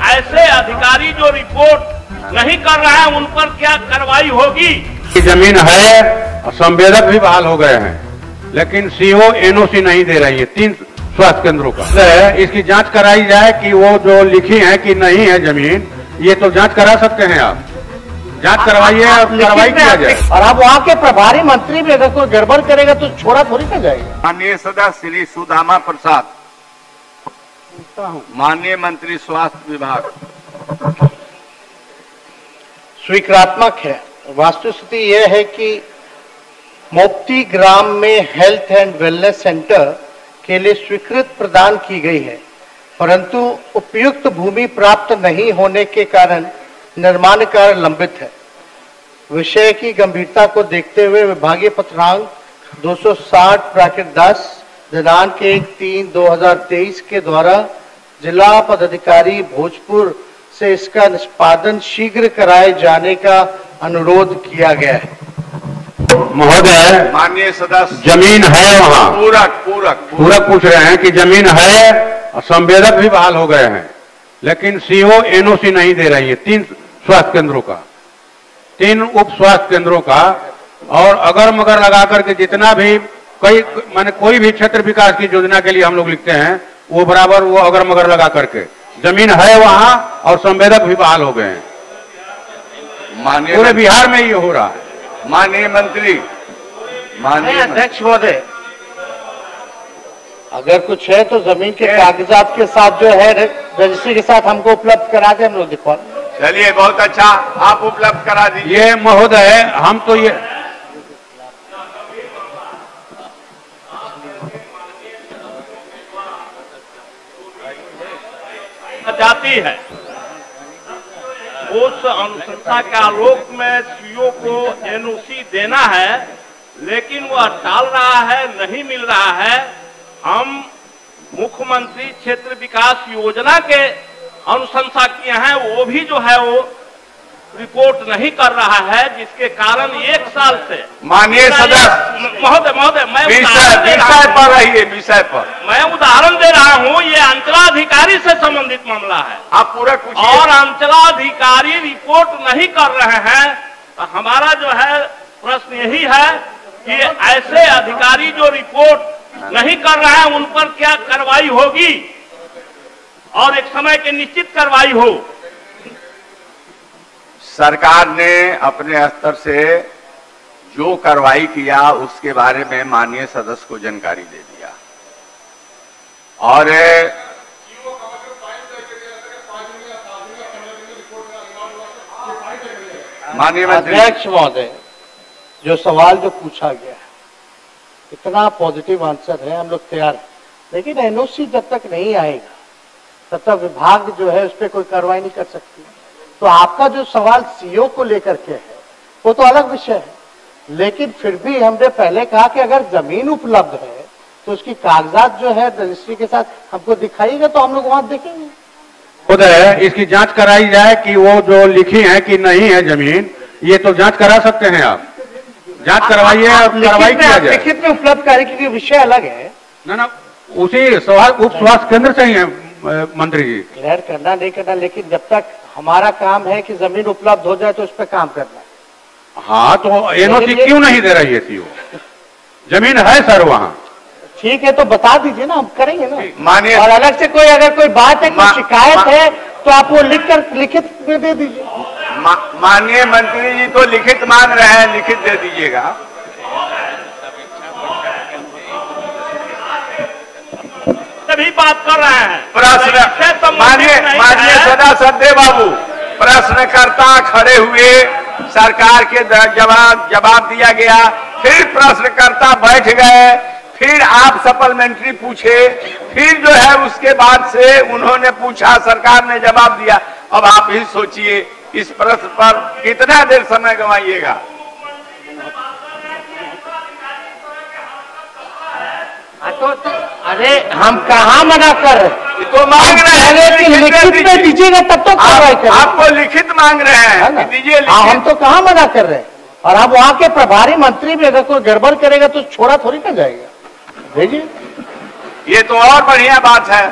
ऐसे अधिकारी जो रिपोर्ट नहीं कर रहे हैं उन पर क्या कार्रवाई होगी? जमीन है, संवेदक भी बहाल हो गए हैं, लेकिन सीओ एनओसी नहीं दे रही है 3 स्वास्थ्य केंद्रों का। इसकी जांच कराई जाए कि वो जो लिखी है कि नहीं है जमीन, ये तो जांच करा सकते हैं आप। जांच करवाइए और कार्रवाई किया जाए। और आप वहाँ के प्रभारी मंत्री भी अगर कोई गड़बड़ करेगा तो छोड़ा थोड़ी ना जाएगा। माननीय सदस्य श्री सुदामा प्रसाद, माननीय मंत्री स्वास्थ्य विभाग, स्वीकारात्मक है। वास्तुस्थिति यह है कि मोप्ती ग्राम में हेल्थ एंड वेलनेस सेंटर के लिए स्वीकृत प्रदान की गई है, परंतु उपयुक्त भूमि प्राप्त नहीं होने के कारण निर्माण कार्य लंबित है। विषय की गंभीरता को देखते हुए विभागीय पत्रांक 260/10 दिनांक 1/3/2023 के द्वारा जिला पदाधिकारी भोजपुर से इसका निष्पादन शीघ्र कराए जाने का अनुरोध किया गया है। महोदय, माननीय सदस्य, जमीन है वहाँ, पूरक पूछ रहे हैं कि जमीन है और संवेदक भी बहाल हो गए हैं, लेकिन सीओ एनओसी नहीं दे रही है 3 स्वास्थ्य केंद्रों का, 3 उप स्वास्थ्य केंद्रों का। और अगर मगर लगा करके जितना भी कोई भी क्षेत्र विकास की योजना के लिए हम लोग लिखते हैं वो बराबर वो अगर मगर लगा करके जमीन है वहां और संवेदक भी बहाल हो गए हैं। पूरे बिहार में ये हो रहा है। माननीय मंत्री, माननीय अध्यक्ष महोदय, अगर कुछ है तो जमीन के कागजात के साथ जो है रजिस्ट्री के साथ हमको उपलब्ध करा दे, हम लोग दिखवा। चलिए, बहुत अच्छा, आप उपलब्ध करा दीजिए। ये महोदय, हम तो ये जाती है उस अनुशंसा के आलोक में सीओ को एनओसी देना है, लेकिन वह टाल रहा है, नहीं मिल रहा है। हम मुख्यमंत्री क्षेत्र विकास योजना के अनुशंसा किए हैं, वो भी जो है वो रिपोर्ट नहीं कर रहा है, जिसके कारण 1 साल से। माननीय सदस्य महोदय, मैं विषय पर मैं उदाहरण दे रहा हूँ। ये अंचलाधिकारी से संबंधित मामला है। आप पूरा कुछ और अंचलाधिकारी रिपोर्ट नहीं कर रहे हैं, तो हमारा जो है प्रश्न यही है कि ऐसे अधिकारी जो रिपोर्ट नहीं कर रहे हैं उन पर क्या कार्रवाई होगी और एक समय के निश्चित कार्रवाई हो। सरकार ने अपने स्तर से जो कार्रवाई किया उसके बारे में माननीय सदस्य को जानकारी दे दिया। और माननीय अध्यक्ष महोदय, जो सवाल जो पूछा गया है इतना पॉजिटिव आंसर है, हम लोग तैयार हैं, लेकिन एनओसी जब तक नहीं आएगा तब तक विभाग जो है उस पर कोई कार्रवाई नहीं कर सकती। तो आपका जो सवाल सीओ को लेकर के है वो तो अलग विषय है, लेकिन फिर भी हमने पहले कहा कि अगर जमीन उपलब्ध है तो उसकी कागजात जो है रजिस्ट्री के साथ हमको दिखाइएगा तो हम लोग वहां देखेंगे। खुद है, इसकी जांच कराई जाए कि वो जो लिखी है कि नहीं है जमीन, ये तो जांच करा सकते हैं आप। जांच करवाइए और कार्रवाई किया जाए। लिखित में उपलब्ध करने की विषय अलग है ना, उसी उप स्वास्थ्य केंद्र से ही है मंत्री जी। क्लियर करना नहीं करना, लेकिन जब तक हमारा काम है कि जमीन उपलब्ध हो जाए तो उस पर काम करना है। हाँ, तो एनओसी क्यों नहीं दे रही है सीओ? जमीन है सर वहाँ। ठीक है, तो बता दीजिए ना, हम करेंगे ना। मानिए, और अलग से कोई अगर कोई बात है, कोई शिकायत है तो आप वो लिखित में दे दीजिए। माननीय मंत्री जी तो लिखित मांग रहे हैं, लिखित दे दीजिएगा। तभी बात कर रहे हैं। प्रश्न माननीय सदस्य बाबू, प्रश्नकर्ता खड़े हुए, सरकार के जवाब दिया गया, फिर प्रश्नकर्ता बैठ गए, फिर आप सप्लीमेंट्री पूछे, फिर जो है उसके बाद से उन्होंने पूछा, सरकार ने जवाब दिया। अब आप ही सोचिए इस प्रश्न पर कितना देर समय गंवाइएगा। तो अरे हम कहाँ मना कर रहे, तो मांग रहे हैं लिखित में दीजिएगा तब तो कार्रवाई करें। आपको लिखित मांग रहे हैं, दीजिए। हम तो कहाँ मना कर रहे हैं। और अब वहाँ के प्रभारी मंत्री भी अगर कोई गड़बड़ करेगा तो छोड़ा थोड़ी ना जाएगा। भेजिए। ये तो और बढ़िया बात है।